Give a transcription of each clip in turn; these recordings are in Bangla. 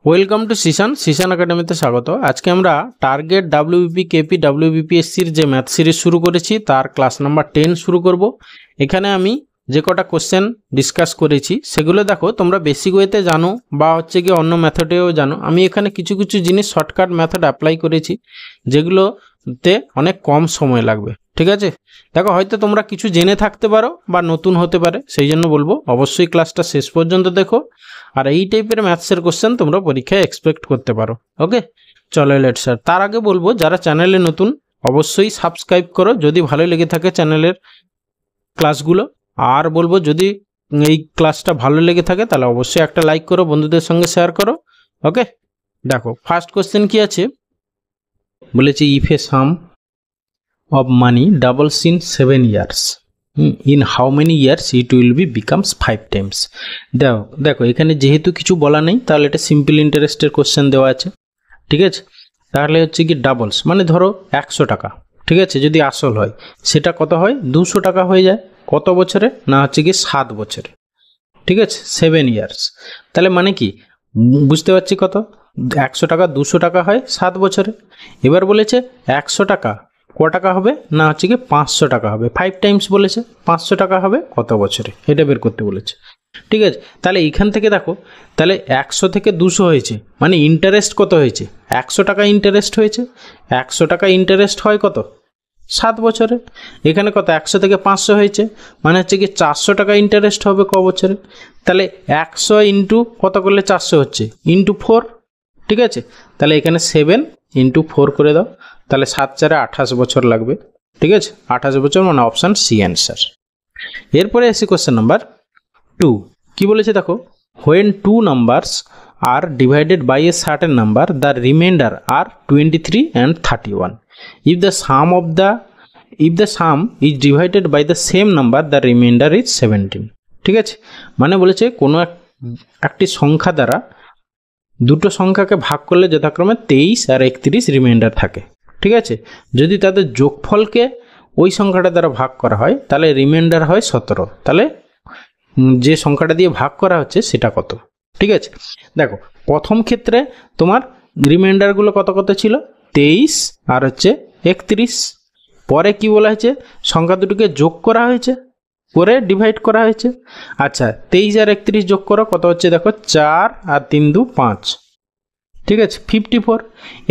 ওয়েলকাম টু সিশান একাডেমিতে স্বাগত। আজকে আমরা টার্গেট ডাব্লিউবিপি কেপি ডাব্লিউবিপিএসসির যে ম্যাথ সিরিজ শুরু করেছি তার ক্লাস নাম্বার 10 শুরু করব। এখানে আমি যে কটা কোশ্চেন ডিসকাস করেছি সেগুলো দেখো তোমরা বেসিক ওয়েতে জানো বা হচ্ছে কি অন্য মেথডেও জানো। আমি এখানে কিছু কিছু জিনিস শর্টকাট মেথড অ্যাপ্লাই করেছি যেগুলোতে অনেক কম সময় লাগবে। ঠিক আছে, দেখো হয়তো তোমরা কিছু জেনে থাকতে পারো বা নতুন হতে পারে, সেই জন্য বলবো অবশ্যই ক্লাসটা শেষ পর্যন্ত দেখো। আর এই টাইপের ম্যাথসের কোশ্চেন তোমরা পরীক্ষায় এক্সপেক্ট করতে পারো। ওকে, চলো লেটস স্টার্ট। তার আগে বলবো যারা চ্যানেলে নতুন অবশ্যই সাবস্ক্রাইব করো যদি ভালো লেগে থাকে চ্যানেলের ক্লাসগুলো। আর বলবো যদি এই ক্লাসটা ভালো লেগে থাকে তাহলে অবশ্যই একটা লাইক করো, বন্ধুদের সঙ্গে শেয়ার করো। ওকে, দেখো ফার্স্ট কোশ্চেন কি আছে বলেছি, if A some of money doubles in 7 years, in how many years it will be becomes 5 times। দেখো এখানে যেহেতু কিছু বলা নেই তাহলে এটা সিম্পল ইন্টারেস্টের কোশ্চেন দেওয়া আছে। ঠিক আছে, তাহলে হচ্ছে কি ডাবলস মানে ধরো 100 টাকা, ঠিক আছে, যদি আসল হয় সেটা কত হয় 200 টাকা হয়ে যায়। কত বছরে না হচ্ছে কি 7 বছরে। ঠিক আছে, 7 ইয়ার্স। তাহলে মানে কি বুঝতে পারছি কত, 100 টাকা 200 টাকা হয় 7 বছরে। এবার বলেছে 100 টাকা ক টাকা হবে না হচ্ছে কি 500 টাকা হবে, 5 টাইমস বলেছে, 500 টাকা হবে কত বছরে এটা বের করতে বলেছে। ঠিক আছে, তাহলে এইখান থেকে দেখো তাহলে 100 থেকে 200 হয়েছে মানে ইন্টারেস্ট কত হয়েছে, 100 টাকা ইন্টারেস্ট হয়েছে। 100 টাকা ইন্টারেস্ট হয় কত 7 বছরে। এখানে কত 100 থেকে 500 হয়েছে মানে হচ্ছে কি 400 টাকা ইন্টারেস্ট হবে ক বছরে। তাহলে 100 ইন্টু কত করলে 400 হচ্ছে, ইন্টু 4। ঠিক আছে, তাহলে এখানে 7 ইন্টু 4 করে দাও, তাহলে 7 4 28 বছর লাগবে। ঠিক আছে, 28 বছর মানে অপশান সি অ্যান্সার। এরপরে আসি কোশ্চেন নাম্বার 2। কি বলেছে দেখো, when 2 numbers are divided by a certain number the remainder are 23 and 31, if the sum is divided by the same number the remainder is 17। ঠিক আছে, মানে বলেছে কোনো একটি সংখ্যা দ্বারা দুটো সংখ্যাকে ভাগ করলে যথাক্রমে 23 আর 31 রিমাইন্ডার থাকে। ঠিক আছে, যদি তাদের যোগফলকে ওই সংখ্যাটা দ্বারা ভাগ করা হয় তাহলে রিমাইন্ডার হয় 17। তাহলে যে সংখ্যাটা দিয়ে ভাগ করা হচ্ছে সেটা কত। ঠিক আছে, দেখো প্রথম ক্ষেত্রে তোমার রিমাইন্ডারগুলো কত কত ছিল 23 আর হচ্ছে 31। পরে কি বলা হয়েছে, সংখ্যা দুটোকে যোগ করা হয়েছে করে ডিভাইড করা হয়েছে। আচ্ছা 23 আর 31 যোগ করো কত হচ্ছে দেখো 4 আর 3 2 5। ঠিক আছে, 54।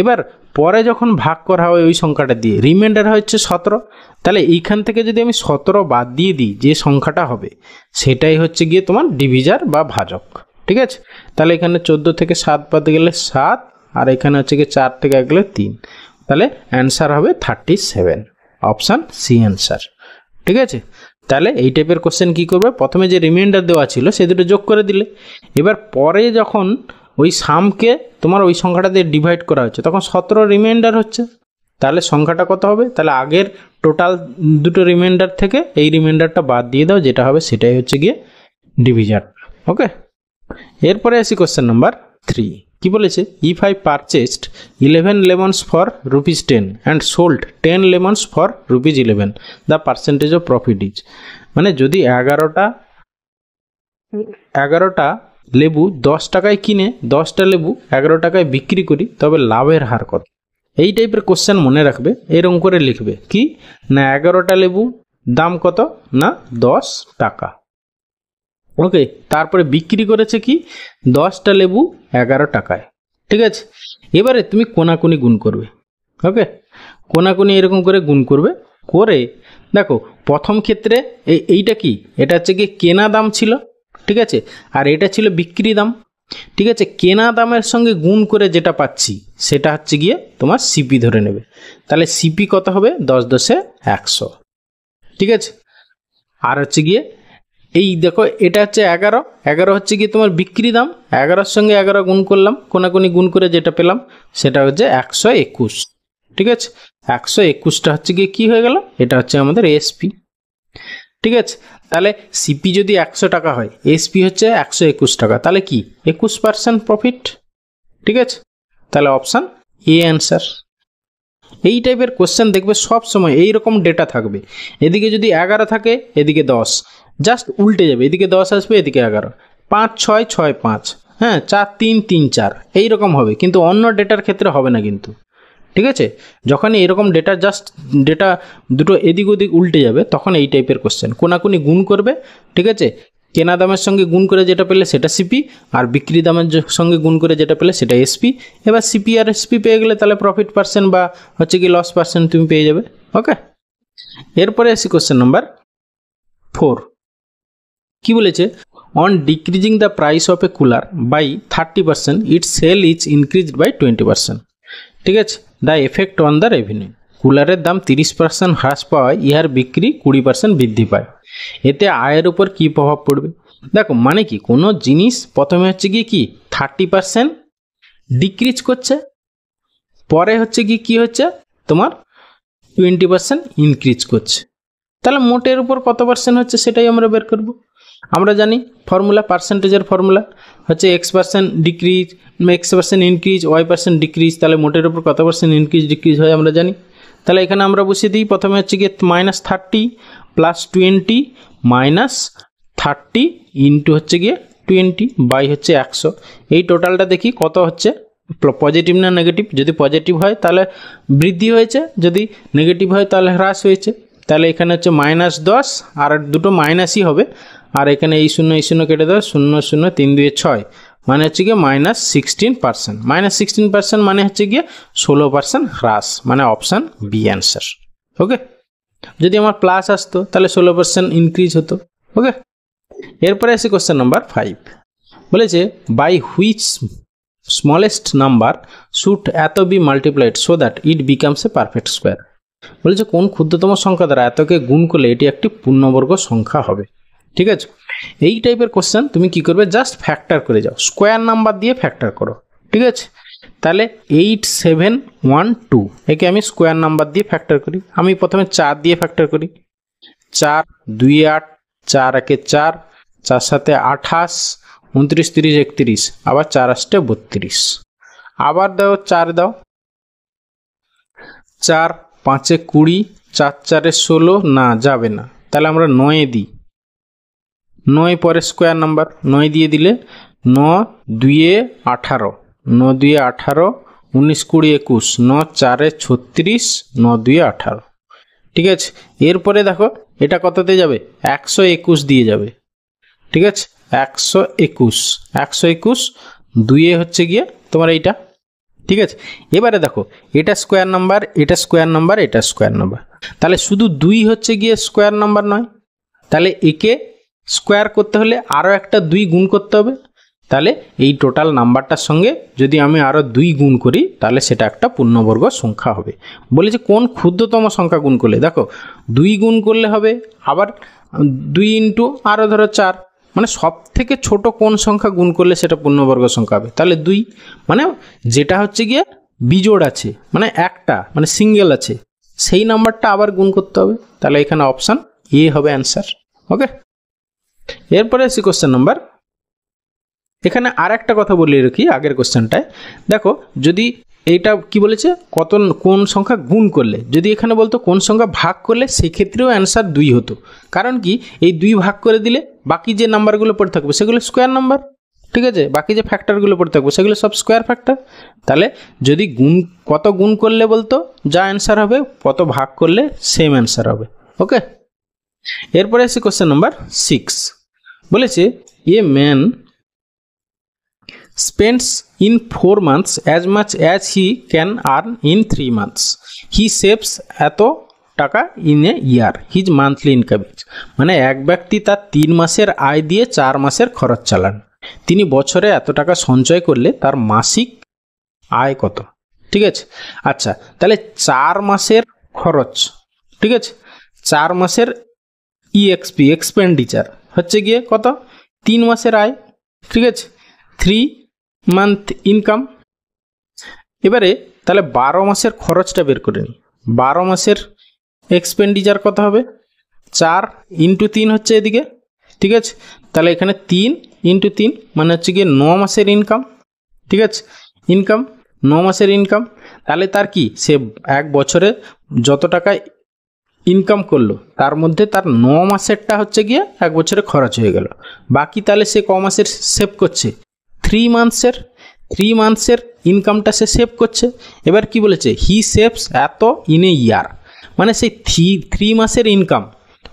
এবার পরে যখন ভাগ করা হয় ওই সংখ্যাটা দিয়ে রিমাইন্ডার হচ্ছে 17। তাহলে এইখান থেকে যদি আমি 17 বাদ দিয়ে দিই যে সংখ্যাটা হবে সেটাই হচ্ছে গিয়ে তোমার ডিভিজার বা ভাজক। ঠিক আছে, তাহলে এখানে 14 থেকে 7 বাদ গেলে 7 আর এখানে হচ্ছে গিয়ে 4 থেকে গেলে 3, তাহলে অ্যান্সার হবে 37, অপশান সি অ্যান্সার। ঠিক আছে, তাহলে এই টাইপের কোশ্চেন কী করবে, প্রথমে যে রিমাইন্ডার দেওয়া ছিল সে দুটো যোগ করে দিলে, এবার পরে যখন ওই সামকে তোমার ওই সংখ্যাটা দিয়ে ডিভাইড করা হচ্ছে তখন 17 রিমাইন্ডার হচ্ছে, তাহলে সংখ্যাটা কত হবে, তাহলে আগের টোটাল দুটো রিমাইন্ডার থেকে এই রিমাইন্ডারটা বাদ দিয়ে দাও, যেটা হবে সেটাই হচ্ছে গিয়ে ডিভিজার। ওকে, এরপরে আসি কোশ্চেন নাম্বার 3। কি বলেছে, if I purchased 11 lemons for ₹10 and sold 10 lemons for ₹11, the percentage of profit is. মানে যদি 11টা লেবু 10 টাকায় কিনে 10টা লেবু 11 টাকায় বিক্রি করি তবে লাভের হার কত। এই টাইপের কোশ্চেন মনে রাখবে, এরকম করে লিখবে কি না 11টা লেবু দাম কত না 10 টাকা। ওকে, তারপরে বিক্রি করেছে কি 10টা লেবু 11 টাকায়। ঠিক আছে, এবারে তুমি কোনাকুনি গুণ করবে। ওকে, কোনাকুনি এরকম করে গুণ করবে করে দেখো প্রথম ক্ষেত্রে এইটা কি, এটা হচ্ছে কি কেনা দাম ছিল। ঠিক আছে, আর এটা ছিল বিক্রি দাম। ঠিক আছে, কেনা দামের সঙ্গে গুণ করে যেটা পাচ্ছি সেটা হচ্ছে গিয়ে তোমার সিপি ধরে নেবে। তাহলে সিপি কত হবে 10 10 100। ঠিক আছে, আর হচ্ছে গিয়ে এই দেখো এটা হচ্ছে 11 হচ্ছে গিয়ে তোমার বিক্রি দাম, 11-র সঙ্গে 11 গুণ করলাম, কোনাকুনি গুণ করে যেটা পেলাম সেটা হচ্ছে 121। ঠিক আছে, 121টা হচ্ছে গিয়ে কী হয়ে গেল, এটা হচ্ছে আমাদের এসপি। ঠিক আছে, তাহলে সিপি যদি 100 টাকা হয় এসপি হচ্ছে 121 টাকা, তাহলে কি 21% প্রফিট। ঠিক আছে, তাহলে অপশান এ অ্যান্সার। এই টাইপের কোশ্চেন দেখবে সব সময় এইরকম ডেটা থাকবে, এদিকে যদি 11 থাকে এদিকে 10, জাস্ট উল্টে যাবে, এদিকে 10 আসবে এদিকে 11, 5 6 6 5 হ্যাঁ 4 3 3 4 এইরকম হবে, কিন্তু অন্য ডেটার ক্ষেত্রে হবে না কিন্তু। ঠিক আছে, যখন এরকম ডেটা দুটো এদিক ওদিক উল্টে যাবে তখন এই টাইপের কোশ্চেন। কোনাকুনি গুণ করবে, ঠিক আছে, কেনা দামের সঙ্গে গুণ করে যেটা পেলে সেটা সিপি, আর বিক্রি দামের সঙ্গে গুণ করে যেটা পেলে সেটা এসপি। এবার সিপি আর এসপি পেয়ে গেলে তাহলে প্রফিট পার্সেন্ট বা হচ্ছে কি লস পার্সেন্ট তুমি পেয়ে যাবে। ওকে, এরপরে আসি কোশ্চেন নাম্বার 4। কি বলেছে, on decreasing the price of a cooler by 30% its sale is increased by 20%। ঠিক আছে, the effect on the revenue. কুলারের দাম 30% হ্রাস পাওয়ায় ইহার বিক্রি 20% বৃদ্ধি পায়, এতে আয়ের উপর কী প্রভাব পড়বে? দেখো মানে কি, কোনো জিনিস প্রথমে হচ্ছে গিয়ে কি 30% ডিক্রিজ করছে, পরে হচ্ছে গিয়ে কী হচ্ছে তোমার 20% ইনক্রিজ করছে, তাহলে মোটের উপর কত পার্সেন্ট হচ্ছে সেটাই আমরা বের করব। আমরা জানি ফর্মুলা, পার্সেন্টেজের ফর্মুলা হচ্ছে x% decrease, x% increase, y% decrease, তাহলে মোটের উপর কত পার্সেন্ট ইনক্রিজ ডিক্রিজ হয় আমরা জানি। তাহলে এখানে আমরা বসিয়ে দিই, প্রথমে হচ্ছে গিয়ে -30 + 20 -30 ইন্টু হচ্ছে গিয়ে 20 বাই হচ্ছে 100। এই টোটালটা দেখি কত হচ্ছে, পজিটিভ না নেগেটিভ। যদি পজিটিভ হয় তাহলে বৃদ্ধি হয়েছে, যদি নেগেটিভ হয় তাহলে হ্রাস হয়েছে। তাহলে এখানে হচ্ছে -10 আর দুটো মাইনাসই হবে, আর এখানে এই শূন্য কেটে দাও, 0 0 3 2 6, মানে হচ্ছে গিয়ে -16%। -16% মানে হচ্ছে গিয়ে 16% হ্রাস, মানে অপশান বি অ্যান্সার। ওকে, যদি আমার প্লাস আসতো তাহলে 16% ইনক্রিজ হতো। ওকে, এরপরে আসি কোশ্চেন নাম্বার 5। বলেছে by which smallest number should it be multiplied so that it becomes a perfect square. বলেছে কোন ক্ষুদ্রতম সংখ্যা দ্বারা এতকে গুণ করলে এটি একটি পূর্ণবর্গ সংখ্যা হবে। ঠিক আছে, এই টাইপের কোশ্চেন তুমি কি করবে, জাস্ট ফ্যাক্টর করে যাও, স্কোয়ার নাম্বার দিয়ে ফ্যাক্টর করো। ঠিক আছে, তাহলে 8712 একে আমি স্কোয়ার নাম্বার দিয়ে ফ্যাক্টর করি। আমি প্রথমে 4 দিয়ে ফ্যাক্টর করি, 4 2 8, 4 1 4, 4 7 28, 29 30 31, আবার 4 8 32, আবার দাও 4 দাও, 4 5 20, 4 4 16, না যাবে না, তাহলে আমরা 9 দিই, 9 পরে স্কোয়ার নাম্বার, 9 দিয়ে দিলে 9 2 18, 9 2 18, 19 20 21, 9 4 36, 9 2 18। ঠিক আছে, এরপরে দেখো এটা কততে যাবে, 121 দিয়ে যাবে। ঠিক আছে, 121 2 হচ্ছে গিয়ে তোমার এইটা। ঠিক আছে, এবারে দেখো এটা স্কোয়ার নাম্বার, এটা স্কোয়ার নাম্বার, এটা স্কোয়ার নাম্বার, তাহলে শুধু 2 হচ্ছে গিয়ে স্কোয়ার নাম্বার নয়, তাহলে একে স্কোয়ার করতে হলে আরও একটা 2 গুণ করতে হবে। তাহলে এই টোটাল নাম্বারটার সঙ্গে যদি আমি আরও 2 গুণ করি তাহলে সেটা একটা পূর্ণবর্গ সংখ্যা হবে। বলেছে কোন ক্ষুদ্রতম সংখ্যা গুণ করলে, দেখো 2 গুণ করলে হবে, আবার 2 ইন্টু আরও ধরো 4, মানে সব থেকে ছোট কোন সংখ্যা গুণ করলে সেটা পূর্ণবর্গ সংখ্যা হবে, তাহলে 2, মানে যেটা হচ্ছে গিয়ে বিজোড় আছে, মানে একটা মানে সিঙ্গেল আছে, সেই নাম্বারটা আবার গুণ করতে হবে। তাহলে এখানে অপশান এ হবে অ্যান্সার। ওকে, এরপরে আসি কোশ্চেন নাম্বার, এখানে আর একটা কথা বলে রাখি আগের কোশ্চেনটায়, দেখো যদি এইটা কি বলেছে কোন সংখ্যা গুণ করলে, যদি এখানে বলতো কোন সংখ্যা ভাগ করলে সেই ক্ষেত্রেও অ্যান্সার 2 হতো। কারণ কি, এই 2 ভাগ করে দিলে বাকি যে নাম্বারগুলো পড়ে থাকবে সেগুলো স্কোয়ার নাম্বার। ঠিক আছে, বাকি যে ফ্যাক্টরগুলো পড়ে থাকবে সেগুলো সব স্কোয়ার ফ্যাক্টর। তাহলে যদি কত গুণ করলে বলতো যা অ্যান্সার হবে, কত ভাগ করলে সেম অ্যান্সার হবে। ওকে, এরপরে আসি কোশ্চেন নাম্বার 6। বলেছে a man spends in 4 months as much as he can earn in 3 months. He saves এত টাকা in a year. His monthly income is, মানে এক ব্যক্তি তার 3 মাসের আয় দিয়ে 4 মাসের খরচ চালান। তিনি বছরে এত টাকা সঞ্চয় করলে তার মাসিক আয় কত? ঠিক আছে, আচ্ছা তাহলে 4 মাসের খরচ, ঠিক আছে, 4 মাসের EXP এক্সপেন্ডিচার হচ্ছে গিয়ে কত, 3 মাসের আয়। ঠিক আছে, 3 মান্থ ইনকাম। এবারে তাহলে 12 মাসের খরচটা বের করে নিই, 12 মাসের এক্সপেন্ডিচার কত হবে, 4 ইন্টু 3 হচ্ছে এদিকে। ঠিক আছে, তাহলে এখানে 3 ইন্টু 3 মানে হচ্ছে গিয়ে 9 মাসের ইনকাম। ঠিক আছে, ইনকাম 9 মাসের ইনকাম, তাহলে তার কি, সে এক বছরে যত টাকা ইনকাম করলো তার মধ্যে তার 9 মাসেরটা হচ্ছে গিয়ে এক বছরে খরচ হয়ে গেল, বাকি তাহলে সে ক মাসের সেভ করছে, 3 মান্থসের ইনকামটা সে সেভ করছে। এবার কি বলেছে, হি সেভস এত ইন এ ইয়ার, মানে সেই 3 মাসের ইনকাম,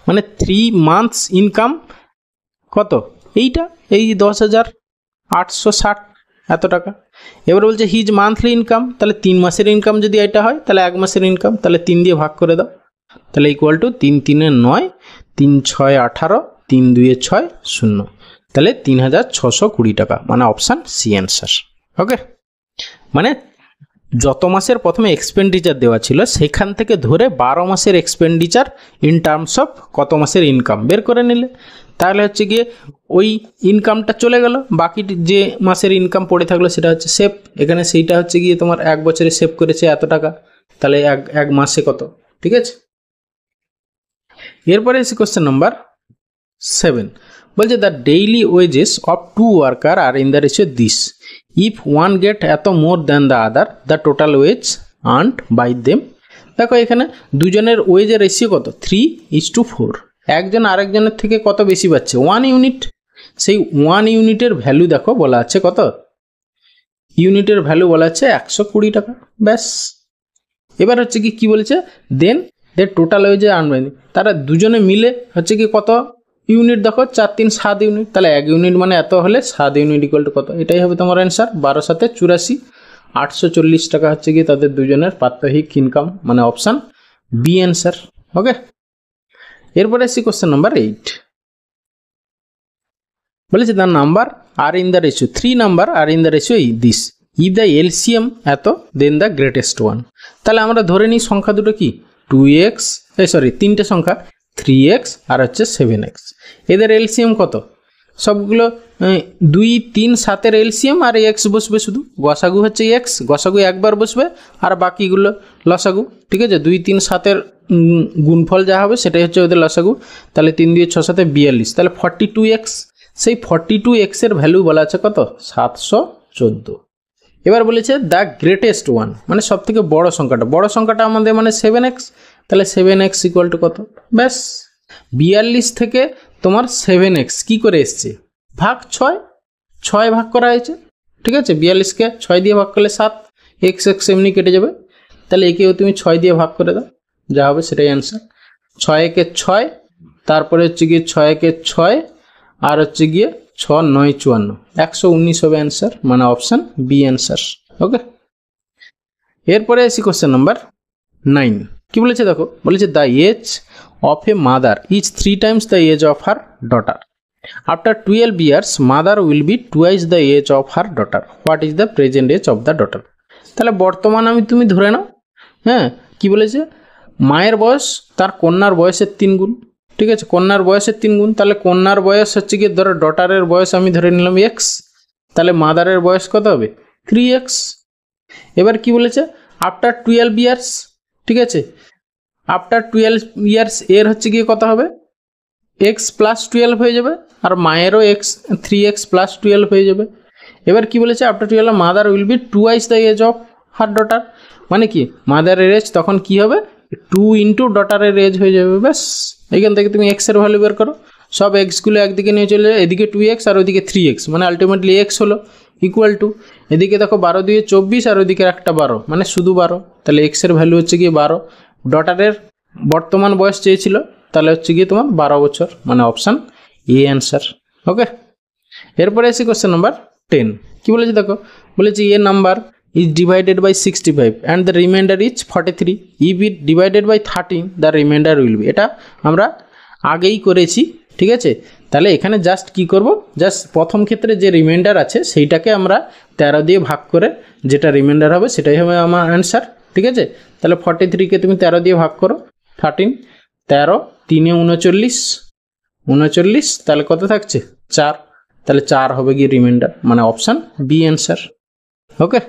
মানে 3 মান্থস ইনকাম কত, এইটা এই 10,860 এত টাকা। এবার বলছে হিজ মান্থলি ইনকাম, তাহলে 3 মাসের ইনকাম যদি এটা হয় তাহলে 1 মাসের ইনকাম, তাহলে 3 দিয়ে ভাগ করে দাও, তাহলে ইকুয়াল টু 3 3 9, 3 6 18, 3 2 6 0, তাহলে 3,620 টাকা, মানে অপশান সি অ্যান্সার। ওকে, মানে যত মাসের প্রথমে এক্সপেন্ডিচার দেওয়া ছিল সেখান থেকে ধরে 12 মাসের এক্সপেন্ডিচার ইন টার্মস অফ কত মাসের ইনকাম বের করে নিলে, তাহলে হচ্ছে গিয়ে ওই ইনকামটা চলে গেল, বাকি যে মাসের ইনকাম পড়ে থাকলো সেটা হচ্ছে সেভ। এখানে সেইটা হচ্ছে গিয়ে তোমার 1 বছরে সেভ করেছে এত টাকা, তাহলে এক মাসে কত, ঠিক আছে। এরপরে এসে কোশ্চেন নাম্বার 7, বলছে the daily wages of 2 worker are in the ratio this, if one get eight more than the other, the total wage earned by them. দেখো এখানে দুজনের ওয়েজের রেশিও কত, 3:4, একজন আরেকজনের থেকে কত বেশি পাচ্ছে, 1 ইউনিট। সেই 1 ইউনিটের ভ্যালু দেখো বলা আছে কত, ইউনিটের ভ্যালু বলা আছে 120 টাকা, ব্যাস। এবার হচ্ছে কি বলেছে, দেন দে টোটাল ওয়েজে আর্ন বাই, তারা দুজনে মিলে হচ্ছে কি কত ইউনিট, দেখো 4 3 7 ইউনিট, তাহলে 1 ইউনিট মানে এত হলে 7 ইউনিট ইকুয়াল টু কত, এটাই হবে তোমার অ্যান্সার। 12 7 84, 840 টাকা হচ্ছে কি তাদের দুজনের প্রাত্যহিক ইনকাম, মানে অপশান বি অ্যান্সার। ওকে, এরপরে আসছি কোশ্চেন নাম্বার 8, বলেছে the number are in the ratio, 3 number are in the ratio this, if the LCM এত দেন দ্য গ্রেটেস্ট ওয়ান। তাহলে আমরা ধরে নিই সংখ্যা দুটো কি, 2x, তিনটে সংখ্যা 3x আর হচ্ছে 7x, এদের এলসিএম কত, সবগুলো 2 3 7-এর এলসিএম আর x বসবে, শুধু গসাগু হচ্ছে x, গসাগু একবার বসবে আর বাকিগুলো লসাগু, ঠিক আছে। 2 3 7-এর গুণফল যা হবে সেটাই হচ্ছে ওদের লসাগু, তাহলে 3 2 6 7 42, তাহলে 42x, সেই 42x এর ভ্যালু বলা আছে কত, 714। এবার বলেছে দ্য গ্রেটেস্ট ওয়ান, মানে সব থেকে বড় সংখ্যাটা আমাদের মানে 7x, তাহলে 7x ইকুয়াল টু কত, ব্যাস। 42 থেকে তোমার 7x কি করে এসছে, ভাগ 6 ভাগ করা হয়েছে, ঠিক আছে। 42কে 6 দিয়ে ভাগ করলে 7, x এমনি কেটে যাবে, তাহলে একেও তুমি 6 দিয়ে ভাগ করে দাও, যা হবে সেটাই অ্যান্সার। 6 একে 6, তারপরে হচ্ছে গিয়ে 6 একে 6 আর হচ্ছে গিয়ে 6 9 54, 119 হবে অ্যান্সার, মানে অপশান বি অ্যান্সার। ওকে, এরপরে আসি কোশ্চেন নাম্বার 9, কি বলেছে দেখো, বলেছে the age of a mother is 3 times the age of her daughter, after 12 years mother will be twice the age of her daughter, what is the present age of the daughter. তাহলে বর্তমান তুমি ধরে নাও, হ্যাঁ, কি বলেছে, মায়ের বয়স তার কন্যার বয়সের 3 গুণ, ঠিক আছে, কন্যার বয়সের 3 গুণ, তাহলে কন্যার বয়স হচ্ছে গিয়ে ধরো ডটারের বয়স আমি ধরে নিলাম x, তাহলে মাদারের বয়স কত হবে 3x। এবার কি বলেছে, আফটার 12 years, ঠিক আছে, আফটার 12 years এর হচ্ছে গিয়ে কত হবে, x প্লাস 12 হয়ে যাবে, আর মায়েরও 3x প্লাস 12 হয়ে যাবে। এবার কি বলেছে, after 12 mother will be twice the age of her daughter, মানে কি মাদারের এজ তখন কি হবে 2 ইন্টু ডটারের এজ হয়ে যাবে, ব্যাস। এখান থেকে তুমি x এর ভ্যালু বের করো, সব এক্সগুলো একদিকে নিয়ে চলে যায়, এদিকে 2x আর ওইদিকে 3x, মানে আলটিমেটলি x হলো ইকুয়াল টু, এদিকে দেখো 12 2 24 আর ওইদিকে একটা 12, মানে শুধু 12, তাহলে x এর ভ্যালু হচ্ছে গিয়ে 12, ডটারের বর্তমান বয়স চেয়েছিল, তাহলে হচ্ছে গিয়ে তোমার 12 বছর, মানে অপশান এ অ্যান্সার। ওকে, এরপরে আসি কোশ্চেন নাম্বার 10, কি বলেছে দেখো, বলেছে এ number is divided by 65 and the remainder is 43, if it divided by 13 the remainder will be, এটা আমরা আগেই করেছি, ঠিক আছে। তাহলে এখানে জাস্ট কি করব, জাস্ট প্রথম ক্ষেত্রে যে রিমাইন্ডার আছে সেইটাকে আমরা 13 দিয়ে ভাগ করে যেটা রিমাইন্ডার হবে সেটাই হবে আমার অ্যান্সার, ঠিক আছে। তাহলে 43কে তুমি 13 দিয়ে ভাগ করো, 13 13 3 39 39, তাহলে কত থাকছে 4, তাহলে 4 হবে গিয়ে রিমাইন্ডার, মানে অপশান বি অ্যান্সার। ওকে।